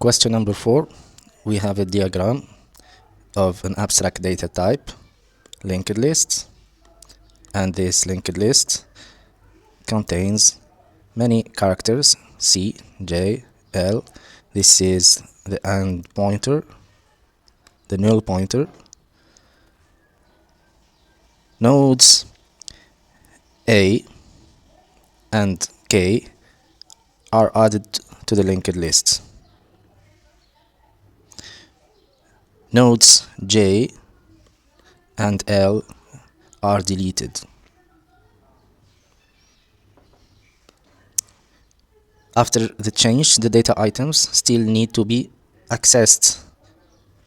Question number 4, we have a diagram of an abstract data type, linked list, and this linked list contains many characters C, J, L. This is the end pointer, the null pointer. Nodes A and K are added to the linked list. Nodes J and L are deleted. After the change, the data items still need to be accessed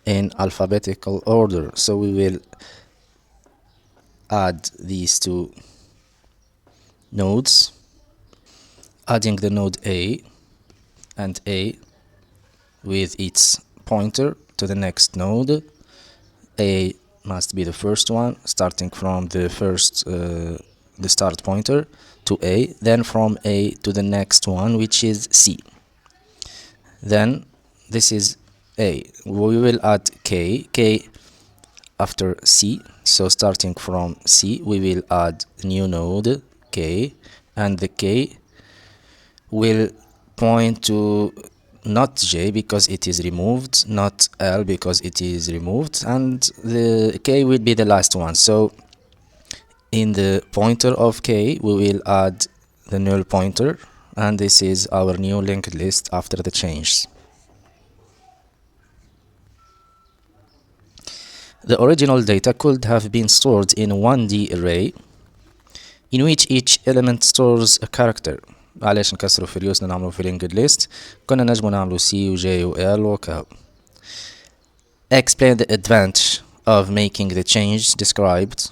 in alphabetical order, so we will add these two nodes, adding the node A and A with its pointer to the next node. A must be the first one, starting from the start pointer to A, then from A to the next one, which is C. Then this is A. We will add K after C, so starting from C we will add new node K, and the K will point to not J because it is removed, not L because it is removed, and the K will be the last one. So in the pointer of K we will add the null pointer, and this is our new linked list after the change. The original data could have been stored in a 1D array in which each element stores a character. علاش نكسروا في ريوسنا نعملوا في linked list؟ كنا نجموا نعملوا C و J و L وكهو. Explain the advantage of making the change described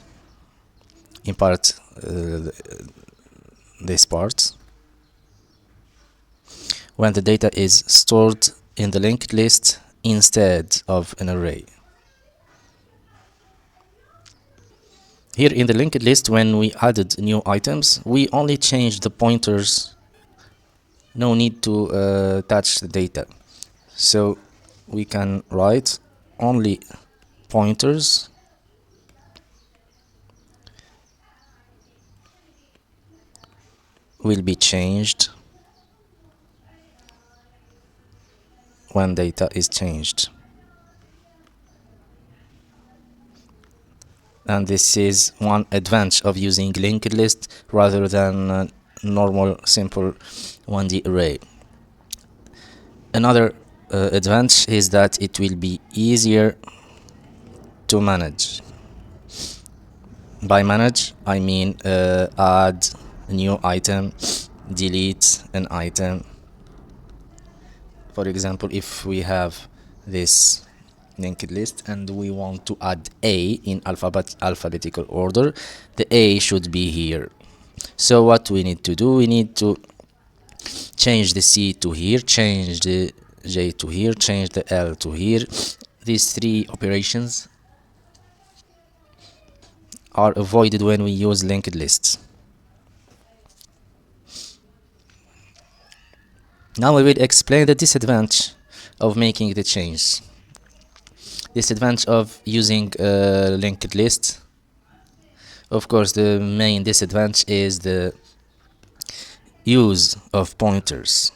in part this part when the data is stored in the linked list instead of an array. Here in the linked list, when we added new items, we only changed the pointers. No need to touch the data. So we can write only pointers will be changed when data is changed. And this is one advantage of using linked list rather than normal simple 1D array. Another advantage is that it will be easier to manage. By manage I mean add a new item, delete an item. For example, if we have this linked list and we want to add A in alphabetical order, the A should be here. So what we need to do, we need to change the C to here, change the J to here, change the L to here. These three operations are avoided when we use linked lists. Now we will explain the disadvantage of making the change. Disadvantage of using a linked list. Of course, the main disadvantage is the use of pointers.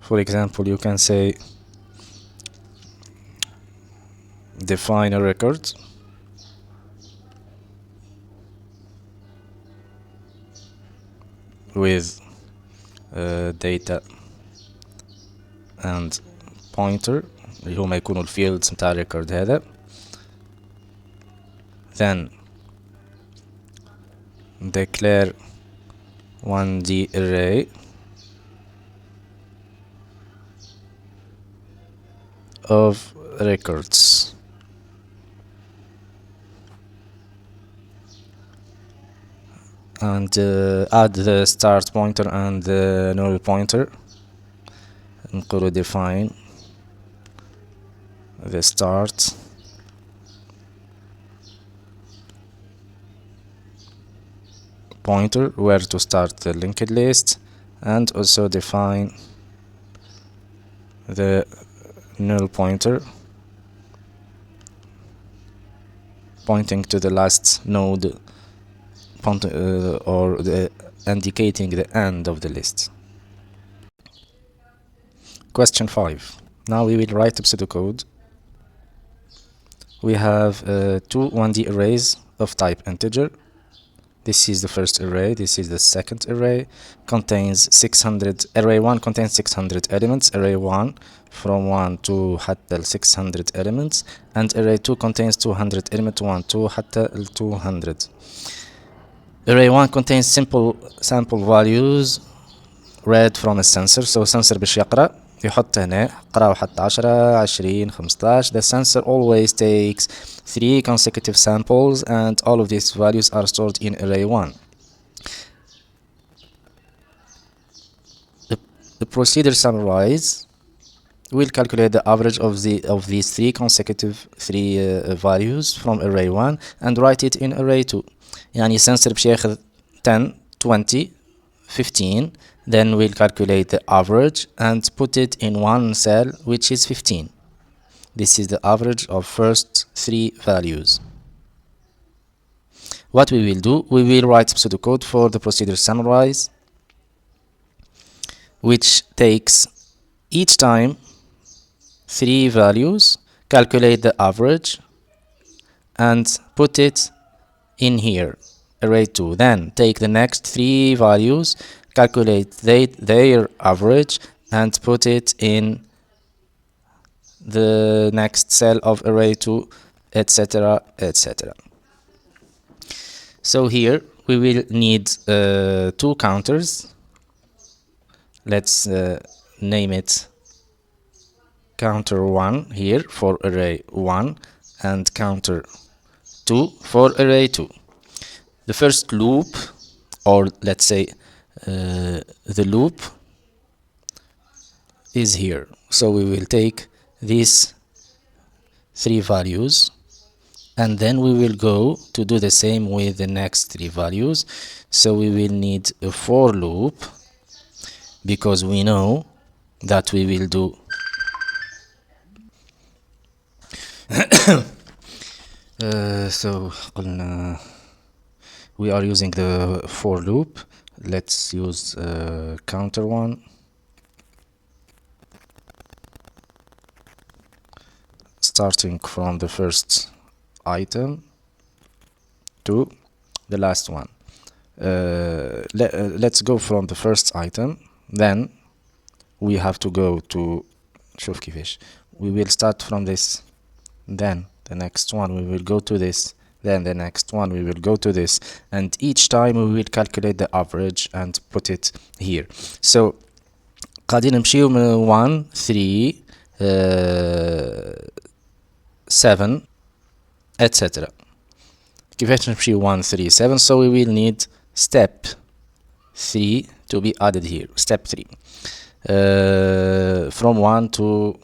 For example, you can say define a record with data and pointer اللي هما يكونوا الفيلدز متاع الريكورد هذا. Then declare 1D array of records. And add the start pointer and the null pointer. نقولوا define the start pointer where to start the linked list, and also define the null pointer pointing to the last node or indicating the end of the list. Question 5. Now we will write a pseudocode. We have two 1D arrays of type integer. This is the first array, this is the second array. Contains 600. Array 1 contains 600 elements. Array 1 from 1 to حتى 600 elements, and array 2 contains 200 elements 1 to حتى 200. Array 1 contains simple sample values read from a sensor. So sensor باش يقرأ يحط هنا قراو حتى 10 20 15. The sensor always takes 3 consecutive samples, and all of these values are stored in array 1. The procedure summarize will calculate the average of these 3 consecutive values from array 1 and write it in array 2. يعني sensor باش ياخذ 10 20 15, then we'll calculate the average and put it in one cell which is 15. This is the average of first 3 values. What we will do, we will write pseudocode for the procedure summarize, which takes each time 3 values, calculate the average and put it in here, array 2. Then take the next 3 values, calculate their average and put it in the next cell of array 2, etc, etc. So here we will need 2 counters. Let's name it counter 1 here for array 1 and counter 2 for array 2. The first loop, or let's say the loop, is here. So we will take these 3 values and then we will go to do the same with the next 3 values. So we will need a for loop, because we know that we will do so قلنا we are using the for loop. Let's use counter 1, starting from the first item to the last one. Let's go from the first item, then we have to go to شوف كيفاش. We will start from this, then the next one we will go to this, then the next one we will go to this, and each time we will calculate the average and put it here. So قاعدين نمشيو من 1 3 7 etc. كيفاش نمشيو 1 3 7. So we will need step 3 to be added here. Step 3 from 1 to,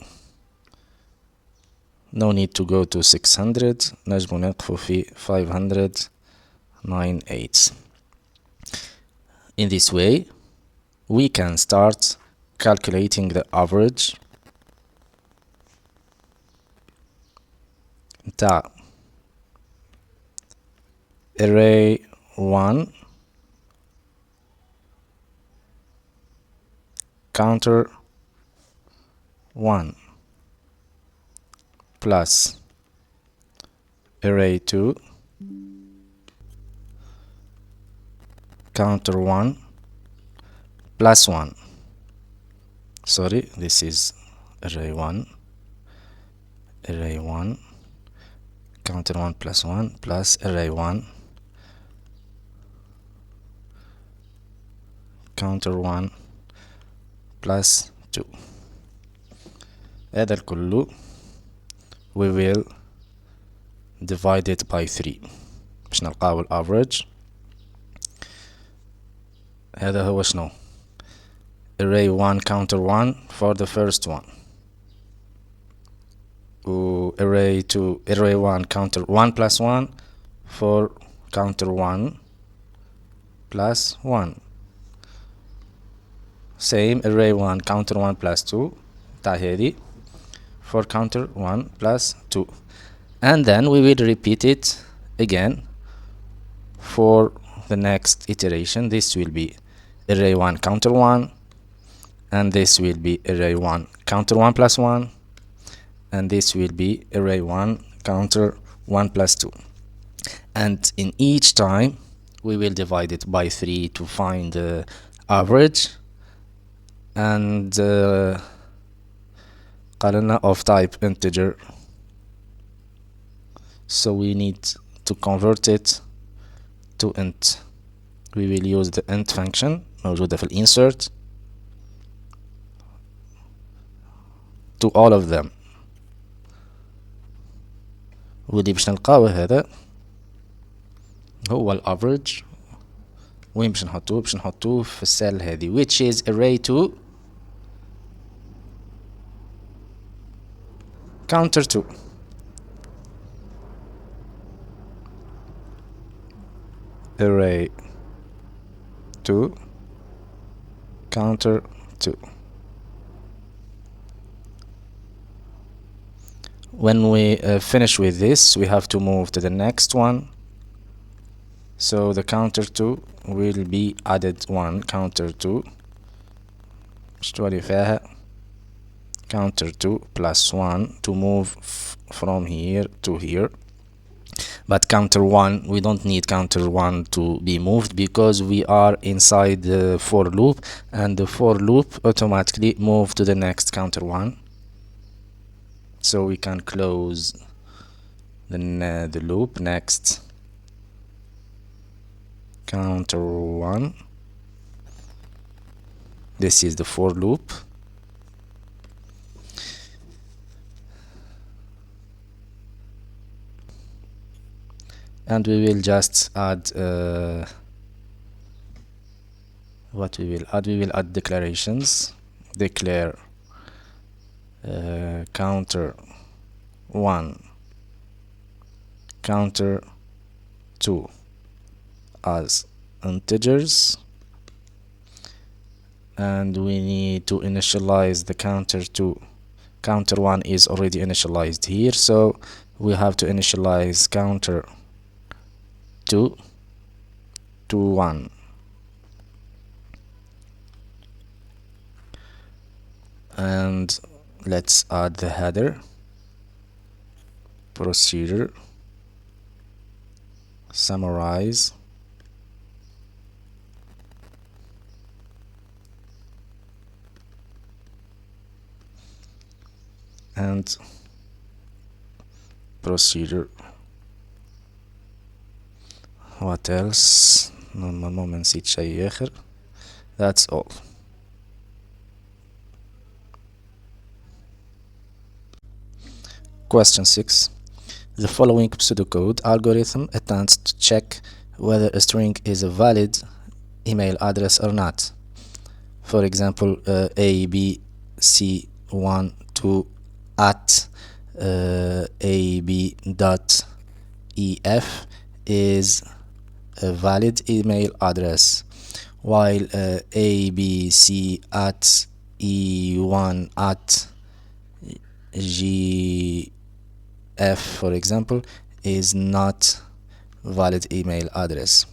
no need to go to 600, نجمو نقفو في 598. In this way we can start calculating the average نتاع array 1 counter 1 plus array 2 counter 1 plus 1. Sorry, this is array 1 counter 1 plus 1 plus array 1 counter 1 plus 2. هذا الكل we will divide it by 3 باش نلقاو الافريج. هذا هو شنو array 1 counter 1 for the first one و array 1 counter 1 plus 1 for counter 1 plus 1. same array 1 counter 1 plus 2 تاع هذه for counter 1 plus 2, and then we will repeat it again for the next iteration. This will be array 1 counter 1, and this will be array 1 counter 1 plus 1, and this will be array 1 counter 1 plus 2, and in each time we will divide it by 3 to find the average, and قالنا of type integer, so we need to convert it to int. We will use the int function موجودة في insert to all of them. واللي باش نلقاوه هذا هو الافريج. وين باش نحطوه؟ باش نحطوه في السيل هذه which is array 2 counter 2. array 2 counter 2. When we finish with this, we have to move to the next one, so the counter 2 will be added 1 counter 2 counter 2 plus 1 to move from here to here. But counter 1, we don't need counter 1 to be moved because we are inside the for loop, and the for loop automatically move to the next counter 1, so we can close the loop. Next counter 1, this is the for loop, and we will just add what we will add. We will add declarations. Declare counter 1 counter 2 as integers, and we need to initialize the counter 2. Counter 1 is already initialized here, so we have to initialize counter 2 to 1, and let's add the header, procedure, summarize, and procedure. What else? نورمالمون ما نسيت شيء آخر. That's all. Question 6. The following pseudocode algorithm attempts to check whether a string is a valid email address or not. For example, abc12 at ab.ef is a valid email address, while abc at e1 at gf, for example, is not valid email address.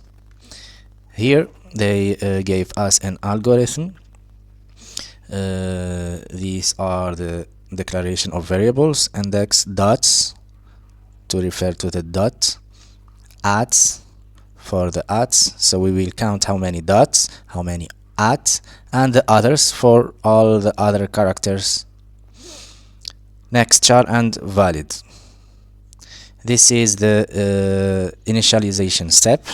Here they gave us an algorithm These are the declaration of variables. Index dots to refer to the dot, ats for the ats, so we will count how many dots, how many ats, and the others for all the other characters. Next, char and valid. This is the initialization step,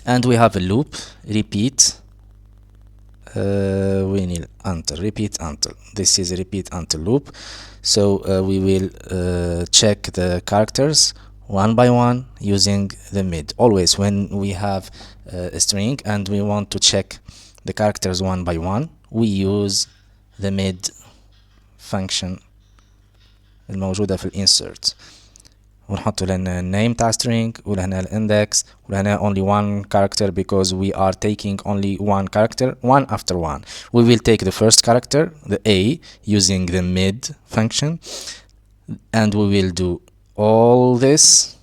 and we have a loop, repeat, we need until, repeat until. This is a repeat until loop, so we will check the characters one by one using the mid. Always when we have a string and we want to check the characters one by one, we use the mid function الموجودة في الانسert، ونحط لنا name تاع string ولهنا الindex ولهنا only one character because we are taking only one character one after one. We will take the first character, the A, using the mid function, and we will do all this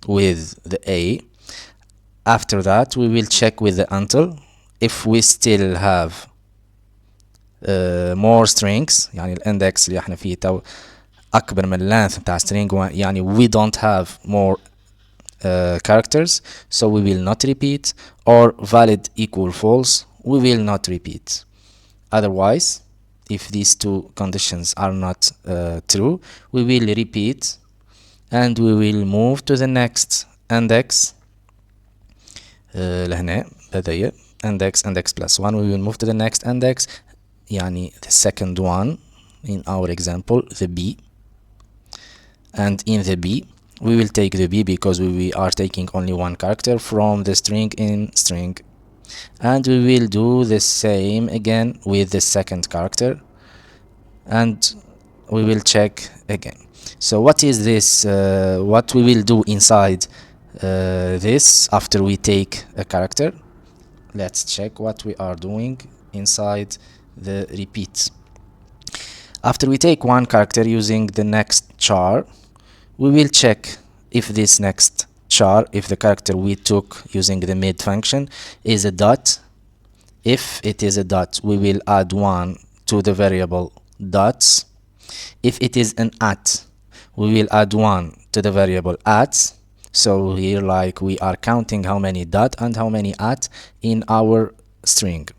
with the A. After that we will check with the until. If we still have more strings، يعني الindex اللي احنا فيه تو أكبر من length بتاع string، يعني we don't have more characters, so we will not repeat, or valid equal false, we will not repeat. Otherwise, if these two conditions are not true, we will repeat and we will move to the next index. لهنا بداية index plus 1, we will move to the next index، يعني the second one in our example, the B. And in the B we will take the B because we are taking only one character from the string in string, and we will do the same again with the second character and we will check again. So what is this, what we will do inside this after we take a character? Let's check what we are doing inside the repeat. After we take one character using the next char, we will check if this next char, if the character we took using the mid function is a dot. If it is a dot, we will add 1 to the variable dots. If it is an at, we will add 1 to the variable at. So here, like, we are counting how many dot and how many at in our string.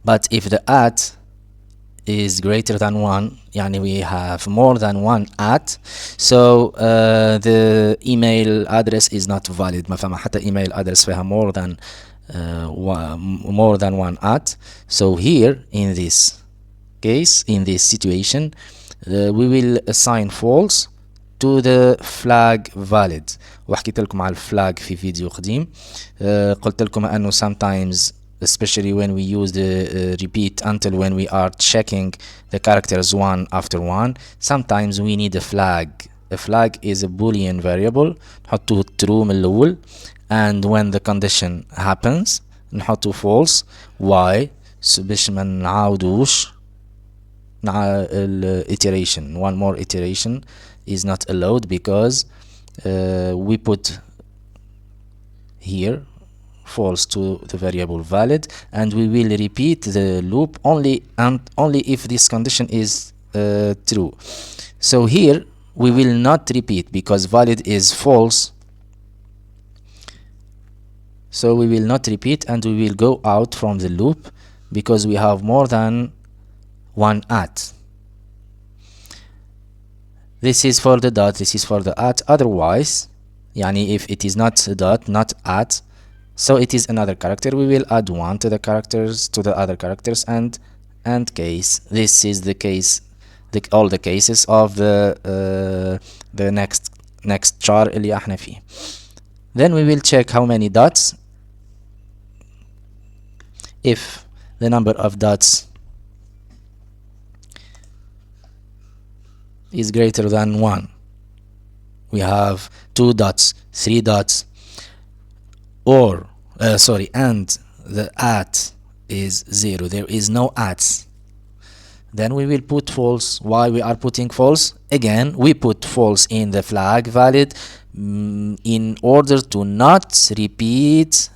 But if the at is greater than 1, يعني we have more than one at, so the email address is not valid. ما فما حتى email address فيها more than one at. So here in this case, in this situation, we will assign false to the flag valid. وحكيت لكم على الفلاج في فيديو قديم. قلت لكم انه sometimes, especially when we use the repeat until when we are checking the characters one after one, sometimes we need a flag. A flag is a boolean variable نحطه true من الأول, and when the condition happens نحطه false. Why? So باش ما نعاودوش iteration. One more iteration is not allowed because we put here false to the variable valid, and we will repeat the loop only if this condition is true. So here we will not repeat because valid is false, so we will not repeat and we will go out from the loop because we have more than one at. This is for the dot, this is for the at. Otherwise, يعني if it is not dot, not at, so it is another character, we will add 1 to the characters, to the other characters, and case. This is the case, all the cases of the next char اللي احنا فيه. Then we will check how many dots. If the number of dots is greater than 1, we have 2 dots, 3 dots, or and the at is 0, there is no ats, then we will put false. Why we are putting false? Again, we put false in the flag valid in order to not repeat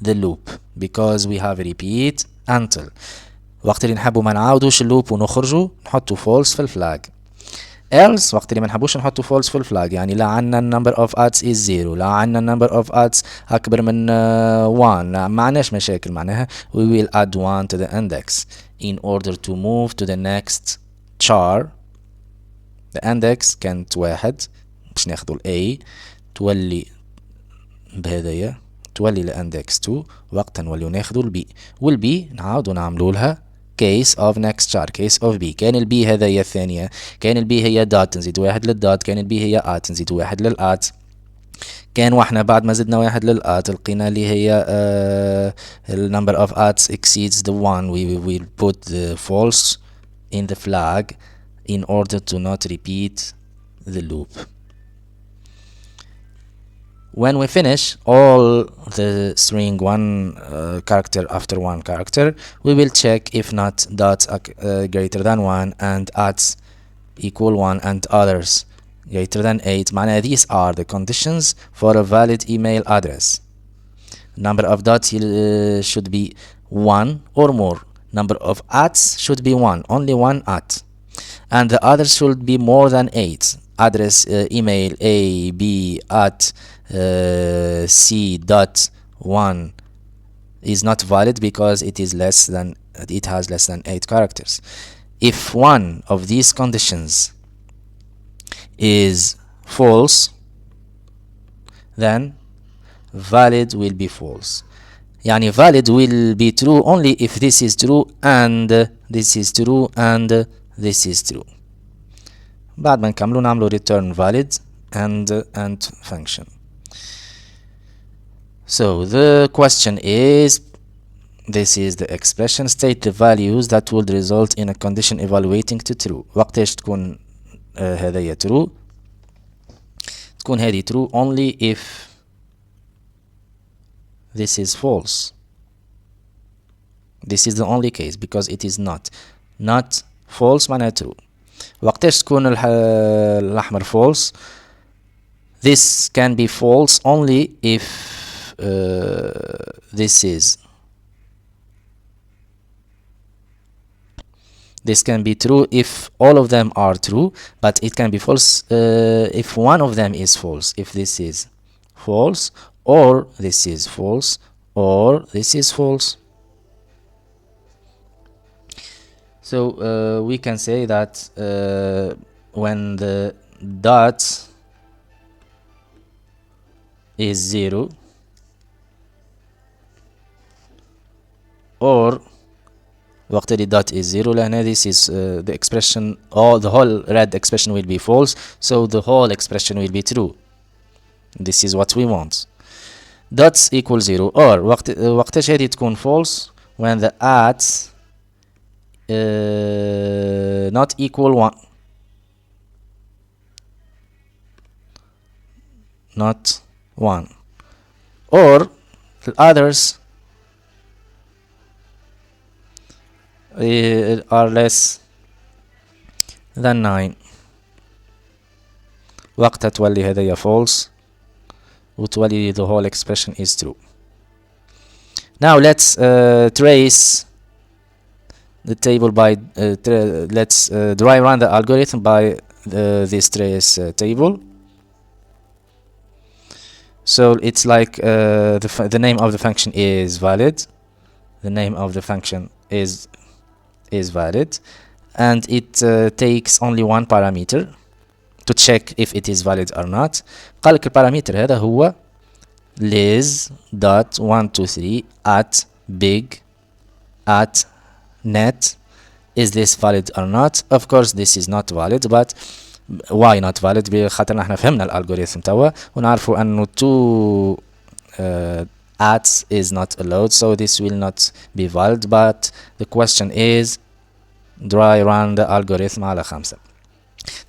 the loop, because we have a repeat until. وقت اللي نحبوا ما نعاودوش اللوب ونخرجوا نحطوا false في الفلاج. else وقت اللي ما نحبوش نحطوا false في الفلاج، يعني لا عنا number of adds is 0، لا عنا number of adds أكبر من 1، ما عناش مشاكل، معناها we will add 1 to the index in order to move to the next char. the index كانت 1 باش ناخدو ال A تولي بهذايا، تولي ل index 2، وقتها نوليو ناخدو ال B، وال B نعاودو نعملو لها case of next char case of B. كان ال B هذايا الثانية، كان ال B هي dot نزيد واحد للدوت، كان ال B هي at نزيد واحد للات، كان واحنا بعد ما زدنا واحد للات لقينا اللي هي ال number of ats exceeds the one we will put the false in the flag in order to not repeat the loop. When we finish all the string one character after one character, we will check if not dots greater than 1 and ats equal 1 and others greater than 8. معناها these are the conditions for a valid email address. Number of dots should be 1 or more. Number of ats should be 1, only one at. And the others should be more than 8. Address email a b at c dot 1 is not valid because it has less than 8 characters. If one of these conditions is false, then valid will be false. يعني valid will be true only if this is true and this is true and this is true. بعد ما نكملوا نعملوا return valid and function. So the question is, this is the expression, state the values that would result in a condition evaluating to true. وقتاش تكون هذايا true؟ تكون هذه true only if this is false. This is the only case because it is not false معناها true. وقتاش تكون الأحمر false؟ This can be false only if this can be true if all of them are true, but it can be false if one of them is false. If this is false, or this is false, or this is false. So we can say that when the dot is 0, or وقت اللي dot is 0 لهنا this is the expression, or the whole red expression will be false, so the whole expression will be true. This is what we want. Dots equal 0, or وقتاش هذه تكون false when the at not equal 1, not 1, or the others are less than 9. وقتها تولي هذايا false وتولي the whole expression is true. Now let's trace the table by let's run the algorithm by this trace table. So it's like the name of the function is valid, the name of the function is valid, and it takes only one parameter to check if it is valid or not. قالك البارامتر هذا هو liz.123 at big at net. Is this valid or not? Of course this is not valid, but why not valid؟ بخاطر احنا فهمنا الالغوريثم توا ونعرفوا انه two ats is not allowed, so this will not be valid. But the question is dry run the algorithm على 5.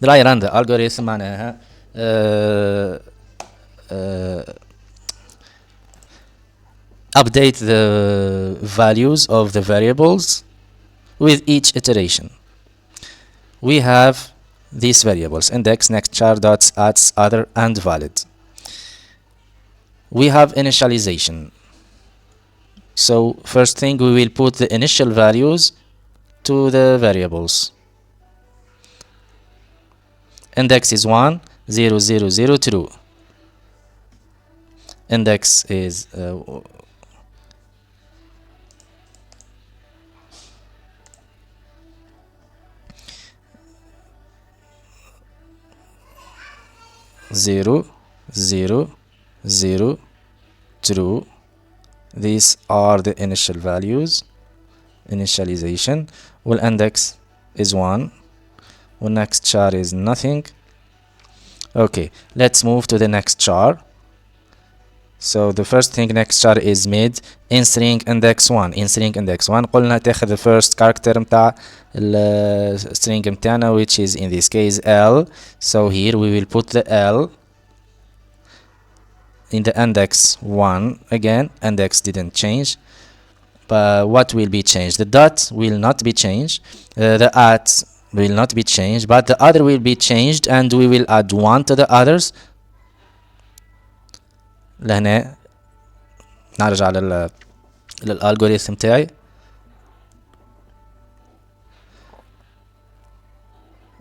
dry run the algorithm معناها update the values of the variables with each iteration. We have these variables: index, next, char, dots, ats, other, and valid. We have initialization. So first thing, we will put the initial values to the variables. Index is 1, 0, 0, 0, true. Index is 0, 0, 0, true. These are the initial values, initialization. Well, index is 1. Well, next char is nothing. Okay, let's move to the next char. So the first thing next char is mid in string index 1. in string index 1 قلنا تاخذ the first character متاع string متاعنا, which is in this case L. So here we will put the L in the index 1 again. Index didn't change, but what will be changed? The dot will not be changed, the at will not be changed, but the other will be changed, and we will add 1 to the others. لهنا نرجع للالجوريثم تاعي.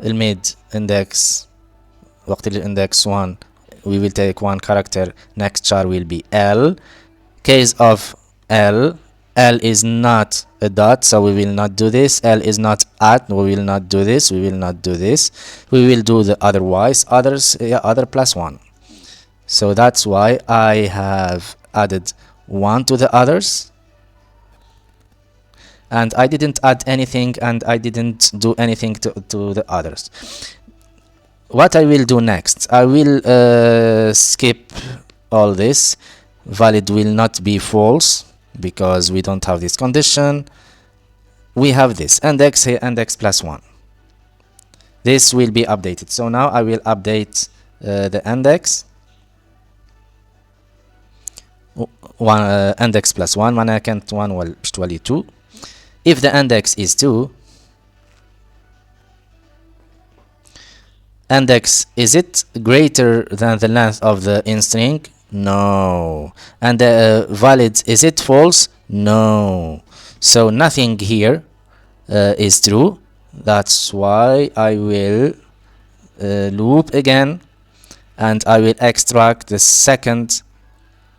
الميد index وقت index 1 we will take 1 character. Next char will be L. Case of L is not a dot, so we will not do this. L is not at, we will not do this. We will not do this. We will do the otherwise, others, other plus 1. So that's why I have added 1 to the others, and I didn't add anything, and I didn't do anything to the others. What I will do next, I will skip all this. Valid will not be false because we don't have this condition. We have this index here, index plus 1. This will be updated. So now I will update the index. Index plus 1 معناها كانت 1 باش تولي 2. If the index is 2, index, is it greater than the length of the in string? No. And valid, is it false? No. So nothing here is true. That's why I will loop again, and I will extract the second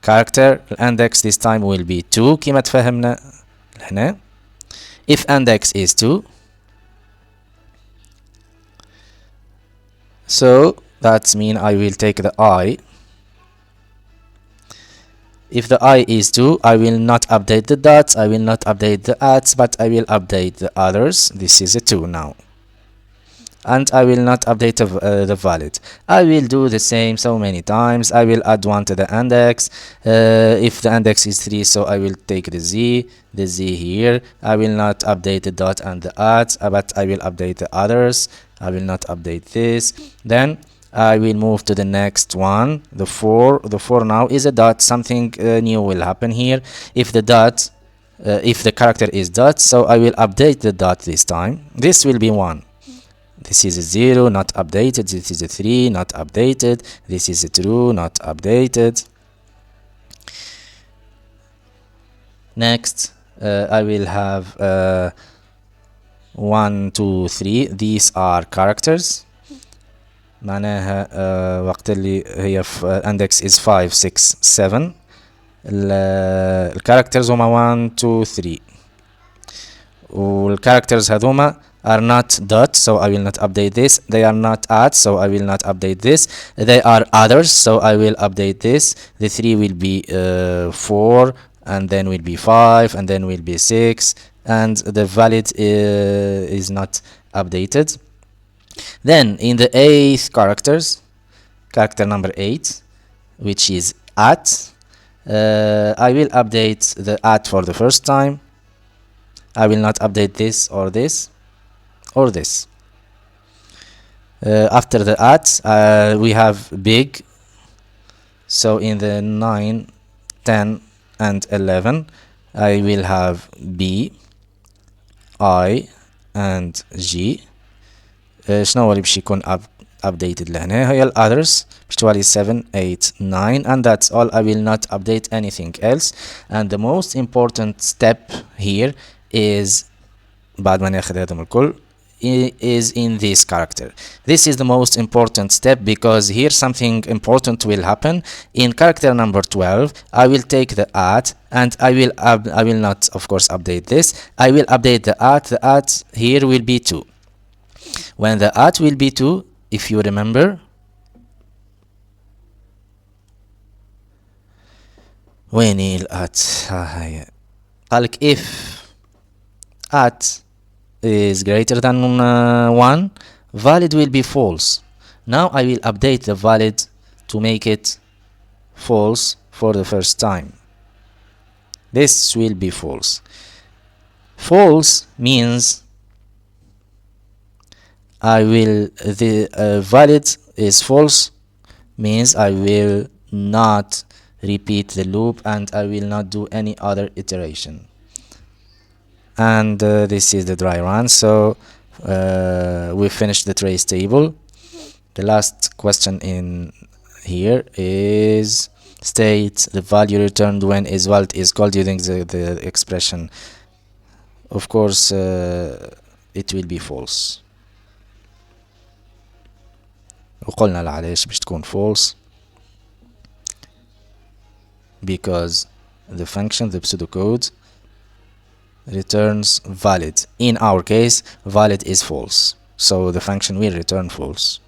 character. Index this time will be 2 كما تفهمنا هنا. If index is 2, so that's mean I will take the I. If the I is 2, I will not update the dots, I will not update the ats, but I will update the others. This is a 2 now, and I will not update the valid. I will do the same so many times. I will add 1 to the index. If the index is 3, so I will take the z here. I will not update the dot and the at, but I will update the others. I will not update this. Then I will move to the next one, the 4. The 4 now is a dot. Something new will happen here. If the dot, if the character is dot, so I will update the dot this time. This will be 1. This is a 0, not updated. This is a 3, not updated. This is a true, not updated. Next, I will have 1, 2, 3. These are characters. معناها وقت اللي هي index is 5, 6, 7. الكاركترز هما 1, 2, 3. والكاركترز هذوما are not dot, so I will not update this. They are not at, so I will not update this. They are others, so I will update this. The 3 will be 4, and then will be 5, and then will be 6, and the valid is not updated. Then in the 8th characters, character number 8, which is at, I will update the at for the first time. I will not update this or this or this. After the at, we have big. So in the 9, 10, and 11, I will have B, I, and G. شنو اللي باش يكون updated لهنا هي ال others virtually 7 8 9 and that's all. I will not update anything else. And the most important step here is بعد ما ناخد هذا الكل is in this character. This is the most important step because here something important will happen. In character number 12 I will take the at and I will not of course update this. I will update the at here will be 2. When the at will be 2, if you remember, وين الات هي قالك if at is greater than 1, valid will be false. Now I will update the valid to make it false for the first time. This will be false. False means the valid is false means I will not repeat the loop and I will not do any other iteration. And this is the dry run. So we finished the trace table. The last question in here is state the value returned when is valid is called using the expression. Of course it will be false. وقلنا لعلاش باش تكون false because the function the pseudocode returns valid. In our case valid is false, so the function will return false.